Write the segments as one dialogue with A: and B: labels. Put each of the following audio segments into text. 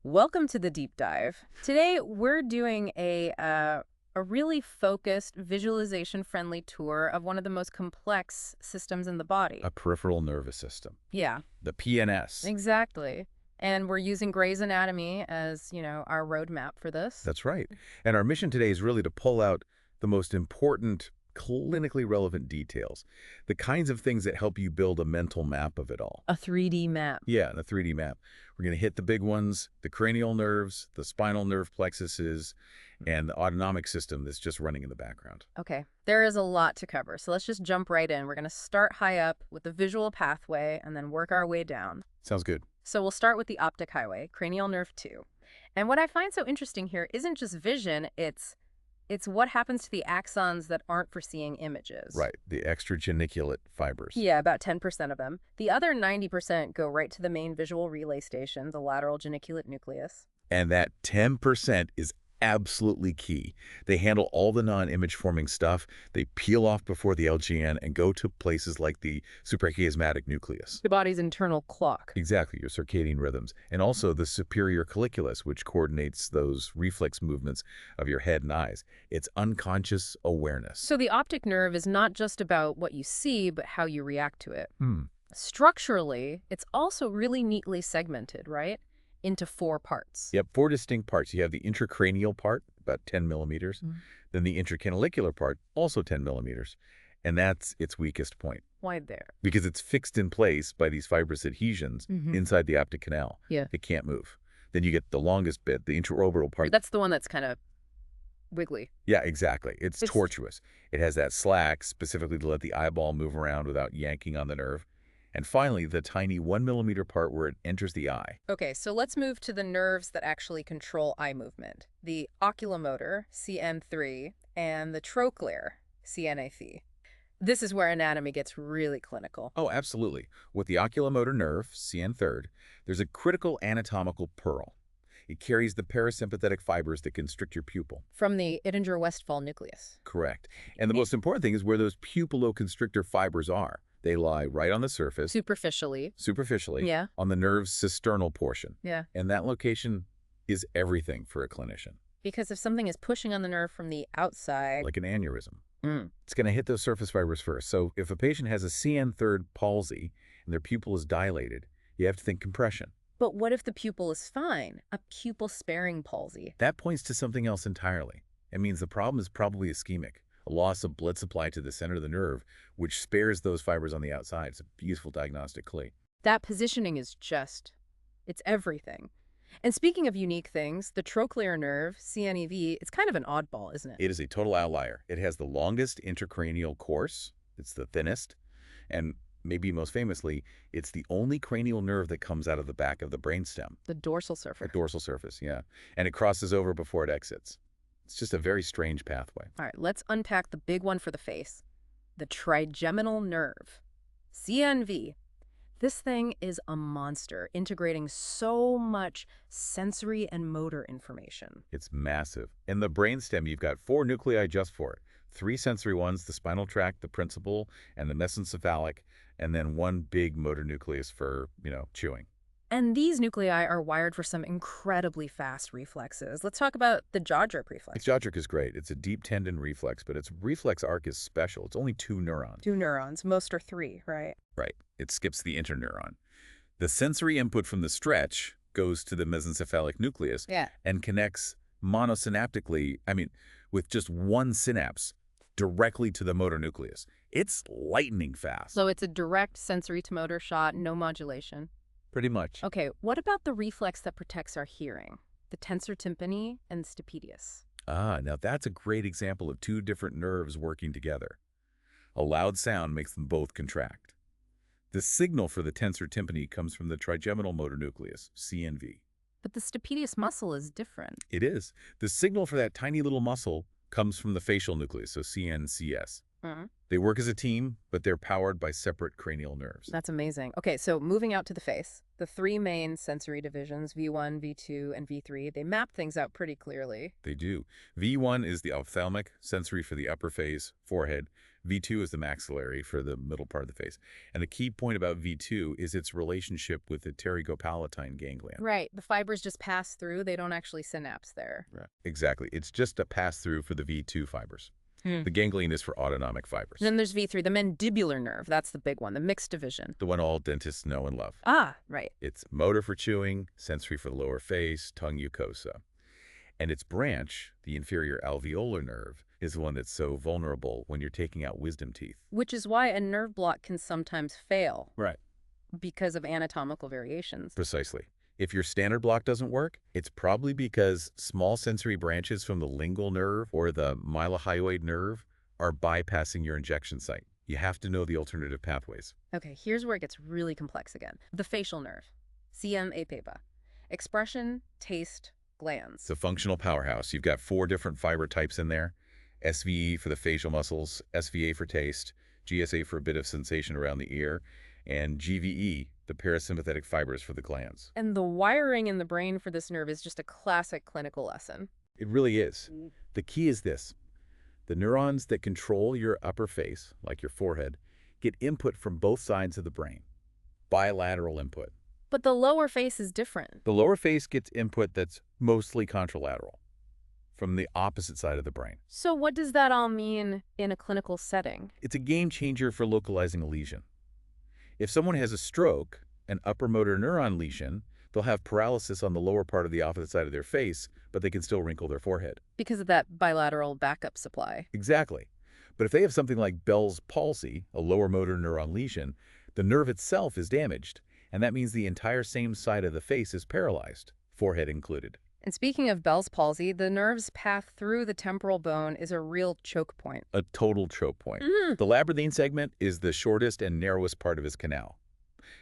A: Welcome to the deep dive. Today we're doing a really focused, visualization-friendly tour of one of the most complex systems in the body.
B: A peripheral nervous system,
A: Yeah,
B: the PNS.
A: exactly. And we're using Gray's Anatomy as, our roadmap for this.
B: That's right. And our mission today is really to pull out the most important clinically relevant details, the kinds of things that help you build a mental map of it all.
A: A 3D map.
B: Yeah, the 3D map. We're going to hit the big ones, the cranial nerves, the spinal nerve plexuses, and the autonomic system that's just running in the background.
A: Okay, there is a lot to cover, so let's just jump right in. We're going to start high up with the visual pathway and then work our way down.
B: Sounds good.
A: So we'll start with the optic highway, cranial nerve 2. And what I find so interesting here isn't just vision, it's what happens to the axons that aren't for seeing images.
B: Right, the extrageniculate fibers.
A: Yeah, about 10% of them. The other 90% go right to the main visual relay station, the lateral geniculate nucleus.
B: And that 10% is absolutely key. They handle all the non-image forming stuff. They peel off before the LGN and go to places like the suprachiasmatic nucleus.
A: The body's internal clock.
B: Exactly, your circadian rhythms. And also the superior colliculus, which coordinates those reflex movements of your head and eyes. It's unconscious awareness.
A: So the optic nerve is not just about what you see, but how you react to it.
B: Hmm.
A: Structurally, it's also really neatly segmented, right? Into 4 parts.
B: Yep, 4 distinct parts. You have the intracranial part, about 10 millimeters. Then the intracanalicular part, also 10 millimeters. And that's its weakest point.
A: Why there?
B: Because it's fixed in place by these fibrous adhesions inside the optic canal.
A: Yeah.
B: It can't move. Then you get the longest bit, the intraorbital part.
A: That's the one that's kind of wiggly.
B: Yeah, exactly. It's tortuous. It has that slack specifically to let the eyeball move around without yanking on the nerve. And finally, the tiny 1 millimeter part where it enters the eye.
A: Okay, so let's move to the nerves that actually control eye movement. The oculomotor, CN3, and the trochlear, CNA3. This is where anatomy gets really clinical.
B: Oh, absolutely. With the oculomotor nerve, CN3, there's a critical anatomical pearl. It carries the parasympathetic fibers that constrict your pupil.
A: From the Ittinger-Westphal nucleus.
B: Correct. And the most important thing is where those pupilloconstrictor fibers are. They lie right on the surface.
A: Superficially. Yeah.
B: On the nerve's cisternal portion.
A: Yeah.
B: And that location is everything for a clinician.
A: Because if something is pushing on the nerve from the outside...
B: Like an aneurysm. It's going to hit those surface fibers first. So if a patient has a CN3 palsy and their pupil is dilated, you have to think compression.
A: But what if the pupil is fine? A pupil-sparing palsy.
B: That points to something else entirely. It means the problem is probably ischemic. A loss of blood supply to the center of the nerve, which spares those fibers on the outside. It's a useful diagnostic clue.
A: That positioning is it's everything. And speaking of unique things, the trochlear nerve, CNEV, it's kind of an oddball, isn't it?
B: It is a total outlier. It has the longest intracranial course. It's the thinnest. And maybe most famously, it's the only cranial nerve that comes out of the back of the brainstem.
A: The dorsal surface.
B: The dorsal surface, yeah. And it crosses over before it exits. It's just a very strange pathway.
A: All right, let's unpack the big one for the face. The trigeminal nerve, CNV. This thing is a monster, integrating so much sensory and motor information.
B: It's massive. In the brainstem, you've got 4 nuclei just for it. 3 sensory ones, the spinal tract, the principal, and the mesencephalic, and then 1 big motor nucleus for, chewing.
A: And these nuclei are wired for some incredibly fast reflexes. Let's talk about the jaw jerk reflex.
B: The jaw jerk is great. It's a deep tendon reflex, but its reflex arc is special. It's only 2 neurons.
A: 2 neurons. Most are 3, right?
B: Right. It skips the interneuron. The sensory input from the stretch goes to the mesencephalic nucleus and connects monosynaptically, with just 1 synapse directly to the motor nucleus. It's lightning fast.
A: So it's a direct sensory to motor shot, no modulation.
B: Pretty much.
A: Okay, what about the reflex that protects our hearing? The tensor tympani and stapedius.
B: Now that's a great example of 2 different nerves working together. A loud sound makes them both contract. The signal for the tensor tympani comes from the trigeminal motor nucleus, CNV.
A: But the stapedius muscle is different.
B: It is. The signal for that tiny little muscle comes from the facial nucleus, so CNCS. They work as a team, but they're powered by separate cranial nerves.
A: That's amazing. Okay, so moving out to the face. The three main sensory divisions, V1, V2, and V3, they map things out pretty clearly.
B: They do. V1 is the ophthalmic, sensory for the upper face, forehead. V2 is the maxillary for the middle part of the face. And the key point about V2 is its relationship with the pterygopalatine ganglion.
A: Right. The fibers just pass through. They don't actually synapse there.
B: Right. Exactly. It's just a pass-through for the V2 fibers. The ganglion is for autonomic fibers.
A: And then there's V3, the mandibular nerve. That's the big one, the mixed division.
B: The one all dentists know and love.
A: Ah, right.
B: It's motor for chewing, sensory for the lower face, tongue mucosa. And its branch, the inferior alveolar nerve, is the one that's so vulnerable when you're taking out wisdom teeth.
A: Which is why a nerve block can sometimes fail.
B: Right.
A: Because of anatomical variations.
B: Precisely. If your standard block doesn't work, it's probably because small sensory branches from the lingual nerve or the mylohyoid nerve are bypassing your injection site. You have to know the alternative pathways.
A: Okay, here's where it gets really complex again. The facial nerve, CM-A-PAPA. Expression, taste, glands.
B: It's a functional powerhouse. You've got 4 different fiber types in there. SVE for the facial muscles, SVA for taste, GSA for a bit of sensation around the ear, and GVE, the parasympathetic fibers for the glands.
A: And the wiring in the brain for this nerve is just a classic clinical lesson.
B: It really is. The key is this. The neurons that control your upper face, like your forehead, get input from both sides of the brain. Bilateral input.
A: But the lower face is different.
B: The lower face gets input that's mostly contralateral, from the opposite side of the brain.
A: So what does that all mean in a clinical setting?
B: It's a game changer for localizing a lesion. If someone has a stroke, an upper motor neuron lesion, they'll have paralysis on the lower part of the opposite side of their face, but they can still wrinkle their forehead.
A: Because of that bilateral backup supply.
B: Exactly. But if they have something like Bell's palsy, a lower motor neuron lesion, the nerve itself is damaged, and that means the entire same side of the face is paralyzed, forehead included.
A: And speaking of Bell's palsy, the nerve's path through the temporal bone is a real choke point.
B: A total choke point. The labyrinthine segment is the shortest and narrowest part of his canal.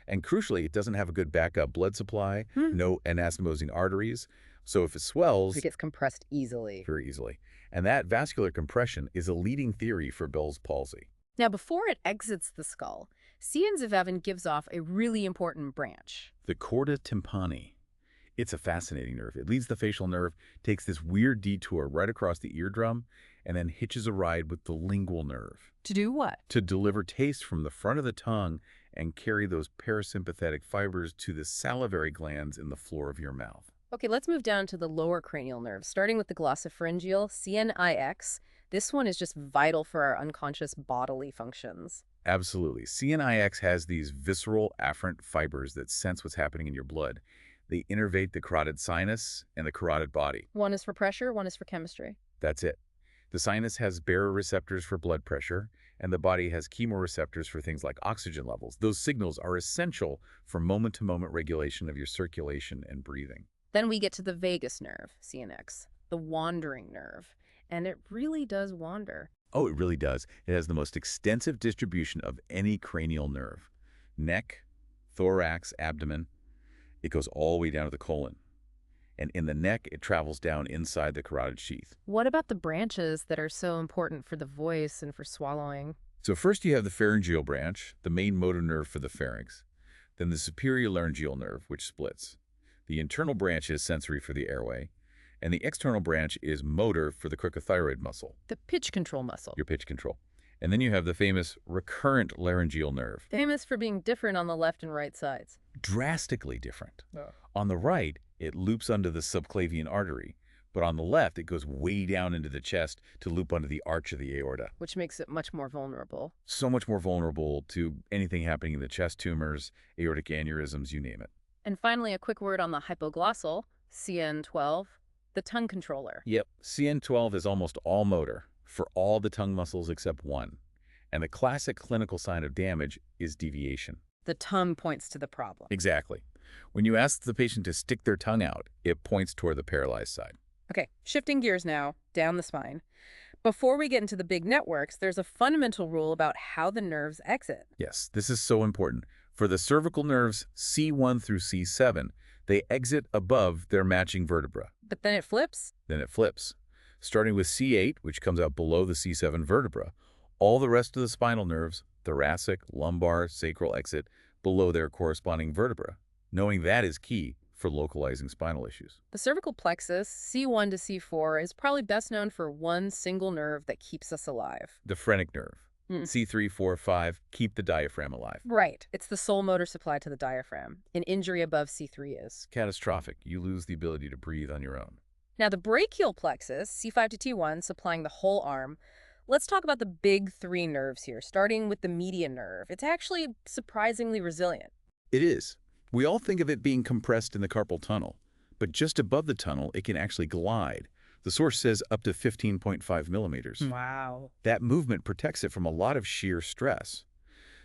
B: And crucially, it doesn't have a good backup blood supply, no anastomosing arteries. So if it swells,
A: it gets compressed easily.
B: Very easily. And that vascular compression is a leading theory for Bell's palsy.
A: Now, before it exits the skull, CN-Zevevan gives off a really important branch.
B: The chorda tympani. It's a fascinating nerve. It leads the facial nerve, takes this weird detour right across the eardrum, and then hitches a ride with the lingual nerve.
A: To do what?
B: To deliver taste from the front of the tongue and carry those parasympathetic fibers to the salivary glands in the floor of your mouth.
A: Okay, let's move down to the lower cranial nerves, starting with the glossopharyngeal, CNIX. This one is just vital for our unconscious bodily functions.
B: Absolutely. CNIX has these visceral afferent fibers that sense what's happening in your blood. They innervate the carotid sinus and the carotid body.
A: One is for pressure, one is for chemistry.
B: That's it. The sinus has baroreceptors for blood pressure, and the body has chemoreceptors for things like oxygen levels. Those signals are essential for moment-to-moment regulation of your circulation and breathing.
A: Then we get to the vagus nerve, CNX, the wandering nerve. And it really does wander.
B: Oh, it really does. It has the most extensive distribution of any cranial nerve. Neck, thorax, abdomen. It goes all the way down to the colon. And in the neck, it travels down inside the carotid sheath.
A: What about the branches that are so important for the voice and for swallowing?
B: So first you have the pharyngeal branch, the main motor nerve for the pharynx. Then the superior laryngeal nerve, which splits. The internal branch is sensory for the airway. And the external branch is motor for the cricothyroid muscle.
A: The pitch control muscle.
B: Your pitch control. And then you have the famous recurrent laryngeal nerve.
A: Famous for being different on the left and right sides.
B: Drastically different. On the right, it loops under the subclavian artery, but on the left, it goes way down into the chest to loop under the arch of the aorta.
A: Which makes it much more vulnerable.
B: So much more vulnerable to anything happening in the chest, tumors, aortic aneurysms, you name it.
A: And finally, a quick word on the hypoglossal, CN12, the tongue controller.
B: Yep, CN12 is almost all motor for all the tongue muscles except one. And the classic clinical sign of damage is deviation.
A: The tongue points to the problem.
B: Exactly. When you ask the patient to stick their tongue out, it points toward the paralyzed side.
A: Okay, shifting gears now, down the spine. Before we get into the big networks, there's a fundamental rule about how the nerves exit.
B: Yes, this is so important. For the cervical nerves C1 through C7, they exit above their matching vertebra.
A: But then it flips?
B: Then it flips. Starting with C8, which comes out below the C7 vertebra, all the rest of the spinal nerves, thoracic, lumbar, sacral exit, below their corresponding vertebra. Knowing that is key for localizing spinal issues.
A: The cervical plexus, C1 to C4, is probably best known for one single nerve that keeps us alive.
B: The phrenic nerve.
A: Hmm.
B: C3, 4, 5 keep the diaphragm alive.
A: Right. It's the sole motor supply to the diaphragm. An injury above C3 is
B: Catastrophic. You lose the ability to breathe on your own.
A: Now, the brachial plexus, C5 to T1, supplying the whole arm. Let's talk about the big three nerves here, starting with the median nerve. It's actually surprisingly resilient.
B: It is. We all think of it being compressed in the carpal tunnel, but just above the tunnel, it can actually glide. The source says up to 15.5 millimeters.
A: Wow.
B: That movement protects it from a lot of shear stress.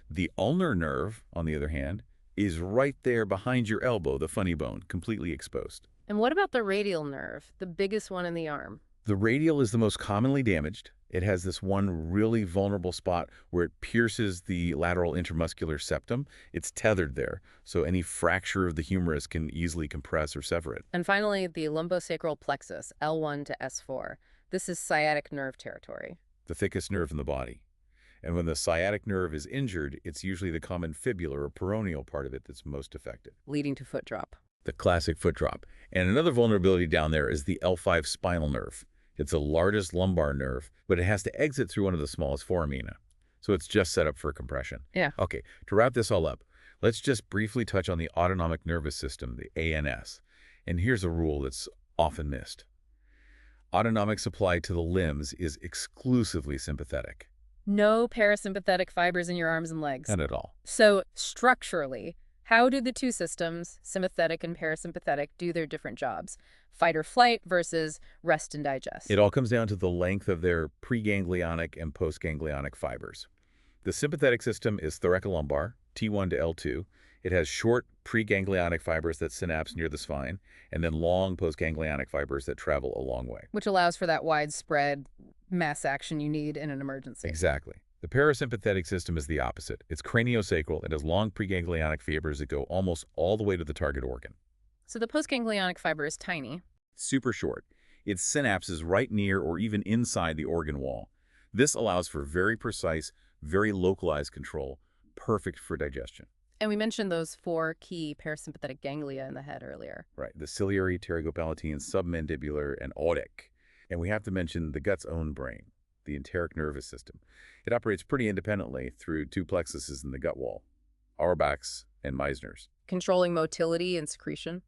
B: The ulnar nerve, on the other hand, is right there behind your elbow, the funny bone, completely exposed.
A: And what about the radial nerve, the biggest one in the arm?
B: The radial is the most commonly damaged. It has this one really vulnerable spot where it pierces the lateral intermuscular septum. It's tethered there, so any fracture of the humerus can easily compress or sever it.
A: And finally, the lumbosacral plexus, L1 to S4. This is sciatic nerve territory.
B: The thickest nerve in the body. And when the sciatic nerve is injured, it's usually the common fibular or peroneal part of it that's most affected.
A: Leading to foot drop.
B: The classic foot drop. And another vulnerability down there is the L5 spinal nerve. It's the largest lumbar nerve, but it has to exit through one of the smallest foramina. So it's just set up for compression.
A: Yeah.
B: Okay, to wrap this all up, let's just briefly touch on the Autonomic Nervous System, the ANS. And here's a rule that's often missed. Autonomic supply to the limbs is exclusively sympathetic.
A: No parasympathetic fibers in your arms and legs.
B: Not at all.
A: So, structurally, how do the two systems, sympathetic and parasympathetic, do their different jobs? Fight or flight versus rest and digest.
B: It all comes down to the length of their preganglionic and postganglionic fibers. The sympathetic system is thoracolumbar, T1 to L2. It has short preganglionic fibers that synapse near the spine, and then long postganglionic fibers that travel a long way.
A: Which allows for that widespread mass action you need in an emergency.
B: Exactly. The parasympathetic system is the opposite. It's craniosacral and has long preganglionic fibers that go almost all the way to the target organ.
A: So the postganglionic fiber is tiny.
B: Super short. Its synapse is right near or even inside the organ wall. This allows for very precise, very localized control, perfect for digestion.
A: And we mentioned those four key parasympathetic ganglia in the head earlier.
B: Right. The ciliary, pterygopalatine, submandibular, and Optic. And we have to mention the gut's own brain, the Enteric Nervous System. It operates pretty independently through two plexuses in the gut wall, Auerbach's and Meissner's.
A: Controlling motility and secretion.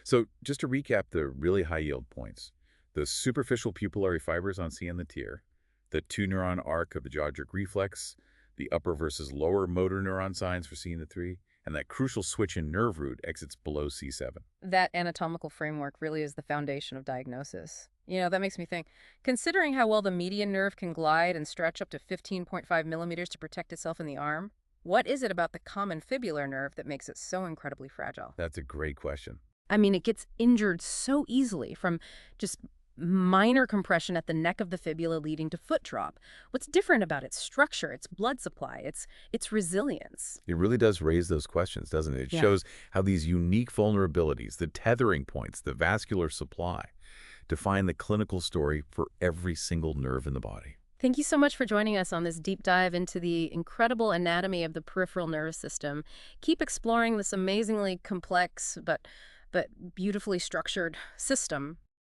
B: So just to recap the really high-yield points, the superficial pupillary fibers on C and the tear, the two-neuron arc of the jaw-jerk reflex, the upper versus lower motor neuron signs for C and the 3, and that crucial switch in nerve root exits below C7.
A: That anatomical framework really is the foundation of diagnosis. You know, that makes me think, considering how well the median nerve can glide and stretch up to 15.5 millimeters to protect itself in the arm, what is it about the common fibular nerve that makes it so incredibly fragile?
B: That's a great question.
A: I mean, it gets injured so easily from just minor compression at the neck of the fibula leading to foot drop. What's different about its structure, its blood supply, its resilience?
B: It really does raise those questions, doesn't it? It shows how these unique vulnerabilities, the tethering points, the vascular supply, define the clinical story for every single nerve in the body.
A: Thank you so much for joining us on this deep dive into the incredible anatomy of the peripheral nervous system. Keep exploring this amazingly complex but beautifully structured system.